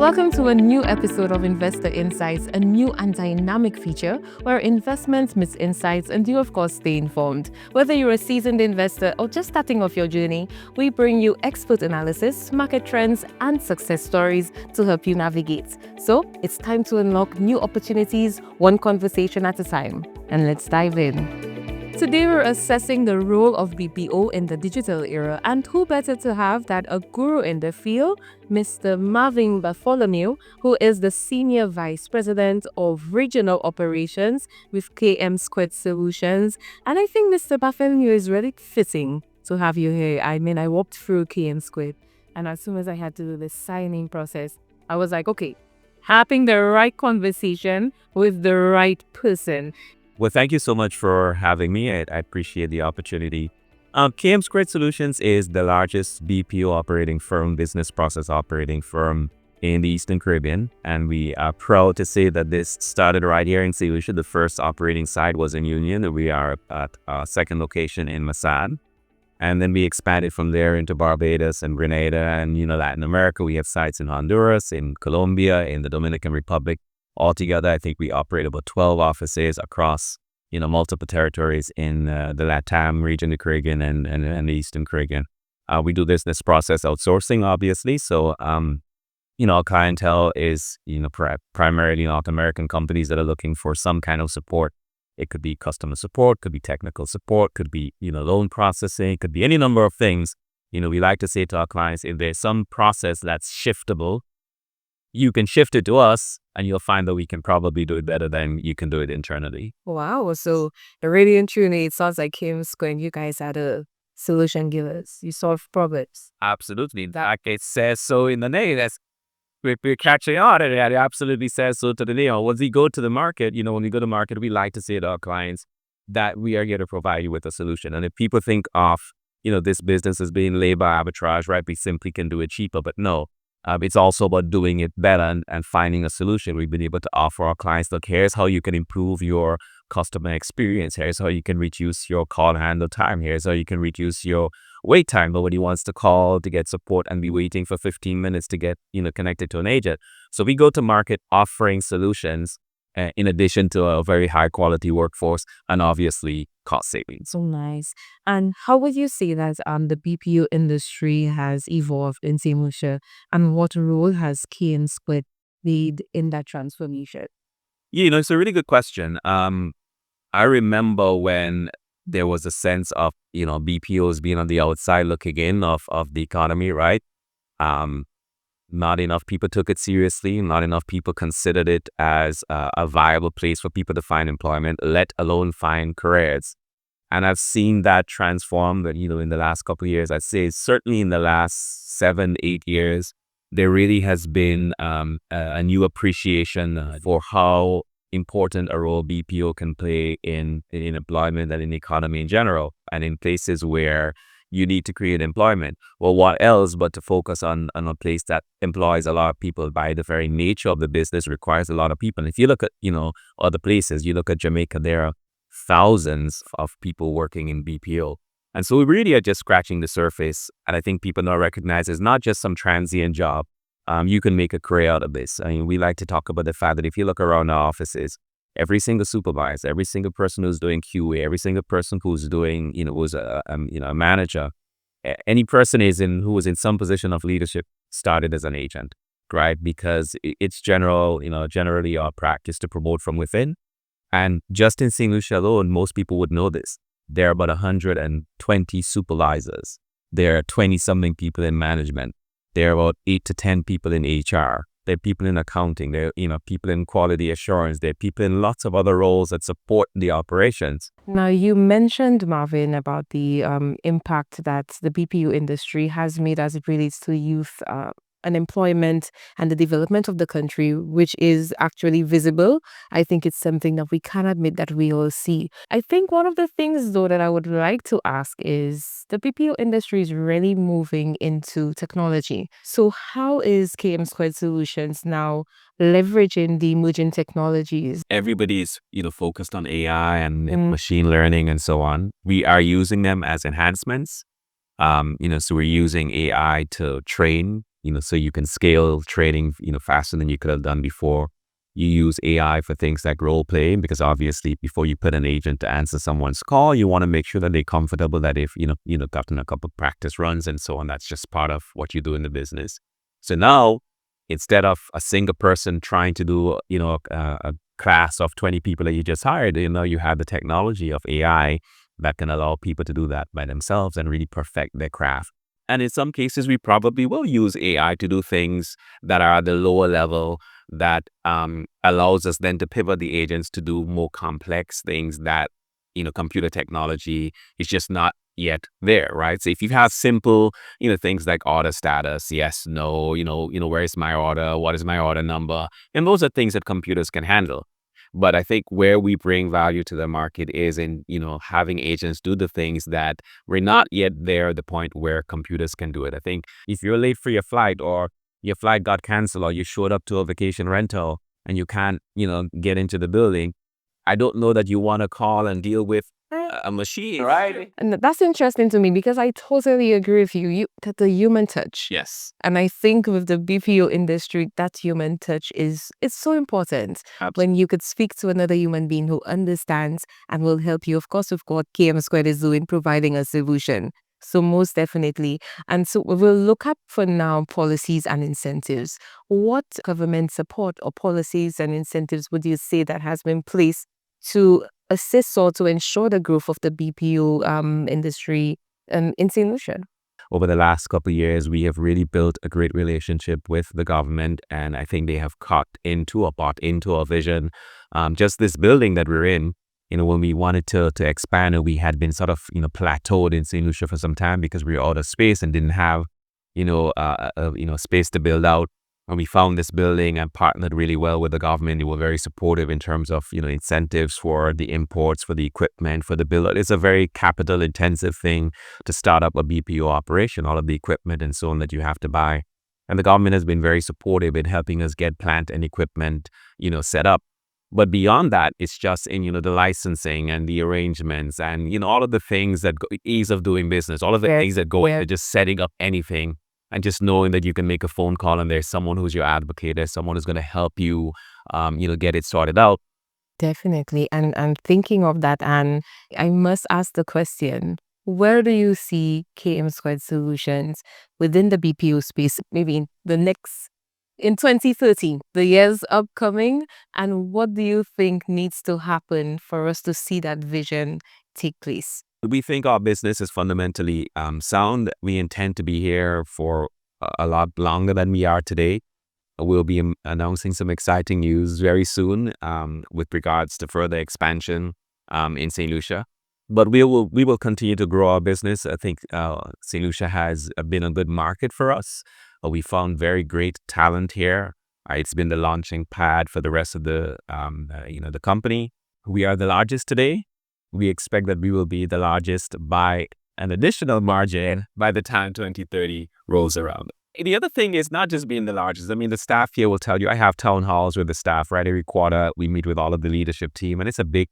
Welcome to a new episode of Investor Insights, a new and dynamic feature where investments meets insights and you, of course, stay informed. Whether you're a seasoned investor or just starting off your journey, we bring you expert analysis, market trends, and success stories to help you navigate. So it's time to unlock new opportunities, one conversation at a time. And let's dive in. Today, we're assessing the role of BPO in the digital era, and who better to have than a guru in the field, Mr. Marvin Bartholomew, who is the Senior Vice President of Regional Operations with KMquid Solutions. And I think Mr. Bartholomew is really fitting to have you here. I mean, I walked through KMquid, and as soon as I had to do the signing process, I was like, okay, having the right conversation with the right person. Well, thank you so much for having me. I appreciate the opportunity. KMquid Solutions is the largest BPO operating firm, business process operating firm in the Eastern Caribbean. And we are proud to say that this started right here in St. Lucia. The first operating site was in Union, and we are at our second location in Masad. And then we expanded from there into Barbados and Grenada and, Latin America. We have sites in Honduras, in Colombia, in the Dominican Republic. Altogether, I think we operate about 12 offices across, multiple territories in the LATAM region, the Caribbean, and the Eastern Caribbean. We do business process outsourcing, obviously. So, our clientele is, primarily North American companies that are looking for some kind of support. It could be customer support, could be technical support, could be, loan processing, could be any number of things. We like to say to our clients, if there's some process that's shiftable, you can shift it to us and you'll find that we can probably do it better than you can do it internally. Wow. So really and truly, it sounds like KMquid, you guys are the solution givers. You solve problems. Absolutely. In fact, it says so in the name. We're catching on, and it absolutely says so to the name. Once we go to the market, when we go to market, we like to say to our clients that we are here to provide you with a solution. And if people think of, this business as being labor arbitrage, right? We simply can do it cheaper, but no. It's also about doing it better and finding a solution. We've been able to offer our clients, look, here's how you can improve your customer experience. Here's how you can reduce your call handle time. Here's how you can reduce your wait time. Nobody wants to call to get support and be waiting for 15 minutes to get, connected to an agent. So we go to market offering solutions in addition to a very high quality workforce and obviously cost savings. So nice. And how would you say that the BPO industry has evolved in St. Lucia, and what role has KMquid played in that transformation? It's a really good question. I remember when there was a sense of, BPOs being on the outside looking in of the economy, right? Not enough people took it seriously. Not enough people considered it as a viable place for people to find employment, let alone find careers. And I've seen that transform, in the last couple of years. I'd say certainly in the last 7-8 years, there really has been a new appreciation for how important a role BPO can play in employment and in the economy in general, and in places where you need to create employment. Well, what else but to focus on a place that employs a lot of people by the very nature of the business requires a lot of people. And if you look at, other places, you look at Jamaica, there are thousands of people working in BPO. And so we really are just scratching the surface. And I think people now recognize it's not just some transient job. You can make a career out of this. I mean, we like to talk about the fact that if you look around our offices, every single supervisor, every single person who's doing QA, every single person who's doing, who's a manager, any person who is in some position of leadership started as an agent, right? Because it's generally our practice to promote from within. And just in St. Lucia alone, most people would know this. There are about 120 supervisors. There are 20-something people in management. There are about 8 to 10 people in HR. There are people in accounting. There are, people in quality assurance. There are people in lots of other roles that support the operations. Now, you mentioned, Marvin, about the impact that the BPO industry has made as it relates to youth unemployment and the development of the country, which is actually visible. I think it's something that we can admit that we all see. I think one of the things, though, that I would like to ask is the BPO industry is really moving into technology. So how is KMquid Solutions now leveraging the emerging technologies? Everybody's, focused on AI and machine learning and so on. We are using them as enhancements. So we're using AI to train so you can scale training, faster than you could have done before. You use AI for things like role playing, because obviously before you put an agent to answer someone's call, you want to make sure that they're comfortable, that if, gotten a couple of practice runs and so on, that's just part of what you do in the business. So now, instead of a single person trying to do, a class of 20 people that you just hired, you have the technology of AI that can allow people to do that by themselves and really perfect their craft. And in some cases, we probably will use AI to do things that are at the lower level, that allows us then to pivot the agents to do more complex things that, computer technology is just not yet there, right? So if you have simple, things like order status, yes, no, where's my order? What is my order number? And those are things that computers can handle. But I think where we bring value to the market is in, having agents do the things that we're not yet there at the point where computers can do it. I think if you're late for your flight, or your flight got canceled, or you showed up to a vacation rental and you can't, get into the building, I don't know that you want to call and deal with a machine, right? And that's interesting to me because I totally agree with you, that the human touch. Yes. And I think with the BPO industry, that human touch it's so important. Absolutely. When you could speak to another human being who understands and will help you. Of course, with what KMquid is doing, providing a solution. So most definitely. And so we will look up for now policies and incentives. What government support or policies and incentives would you say that has been placed to assist or to ensure the growth of the BPO industry in St. Lucia? Over the last couple of years, we have really built a great relationship with the government, and I think they have caught into or bought into our vision. Just this building that we're in, when we wanted to expand, and we had been sort of, plateaued in St. Lucia for some time because we were out of space and didn't have, space to build out. And we found this building and partnered really well with the government. They were very supportive in terms of, incentives for the imports, for the equipment, for the build. It's a very capital intensive thing to start up a BPO operation, all of the equipment and so on that you have to buy. And the government has been very supportive in helping us get plant and equipment, set up. But beyond that, it's just in, the licensing and the arrangements and, all of the things that ease of doing business, all of the things that go into just setting up anything. And just knowing that you can make a phone call and there's someone who's your advocate, there's someone who's going to help you, get it sorted out. Definitely. And thinking of that, and I must ask the question, where do you see KMquid Solutions within the BPO space, maybe in 2030, the years upcoming, and what do you think needs to happen for us to see that vision take place? We think our business is fundamentally sound. We intend to be here for a lot longer than we are today. We'll be announcing some exciting news very soon with regards to further expansion in St. Lucia. But we will continue to grow our business. I think St. Lucia has been a good market for us. We found very great talent here. It's been the launching pad for the rest of the company. We are the largest today. We expect that we will be the largest by an additional margin by the time 2030 rolls around. The other thing is not just being the largest. I mean, the staff here will tell you, I have town halls with the staff, right? Every quarter, we meet with all of the leadership team, and it's a big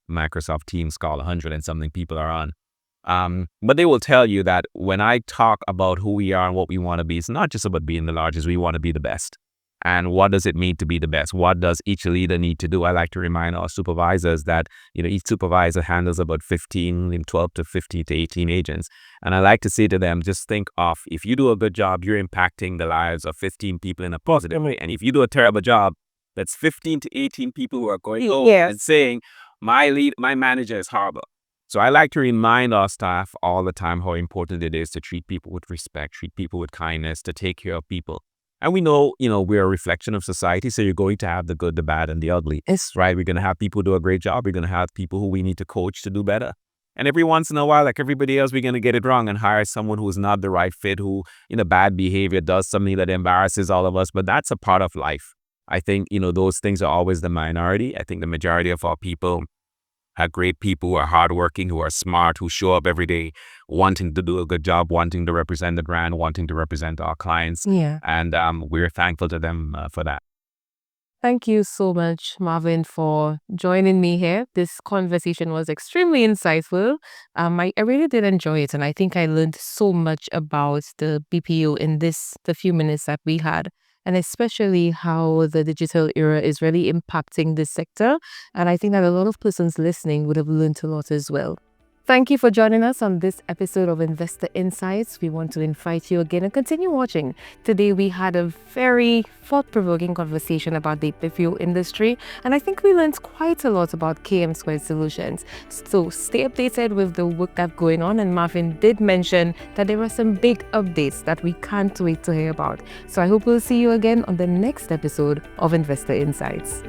Microsoft Teams call, 100 and something people are on. But they will tell you that when I talk about who we are and what we want to be, it's not just about being the largest. We want to be the best. And what does it mean to be the best? What does each leader need to do? I like to remind our supervisors that, each supervisor handles about 12 to 15 to 18 agents. And I like to say to them, just think of, if you do a good job, you're impacting the lives of 15 people in a positive way. And if you do a terrible job, that's 15 to 18 people who are going home and saying, my manager is horrible. So I like to remind our staff all the time how important it is to treat people with respect, treat people with kindness, to take care of people. And we know, we're a reflection of society. So you're going to have the good, the bad, and the ugly. It's right. We're going to have people do a great job. We're going to have people who we need to coach to do better. And every once in a while, like everybody else, we're going to get it wrong and hire someone who's not the right fit, who, bad behavior, does something that embarrasses all of us. But that's a part of life. I think, those things are always the minority. I think the majority of our people are great people who are hardworking, who are smart, who show up every day wanting to do a good job, wanting to represent the brand, wanting to represent our clients. Yeah. And we're thankful to them for that. Thank you so much, Marvin, for joining me here. This conversation was extremely insightful. I really did enjoy it, and I think I learned so much about the BPO in the few minutes that we had, and especially how the digital era is really impacting this sector. And I think that a lot of persons listening would have learned a lot as well. Thank you for joining us on this episode of Investor Insights. We want to invite you again and continue watching. Today, we had a very thought-provoking conversation about the BPO industry, and I think we learned quite a lot about KMquid Solutions. So stay updated with the work that's going on, and Marvin did mention that there are some big updates that we can't wait to hear about. So I hope we'll see you again on the next episode of Investor Insights.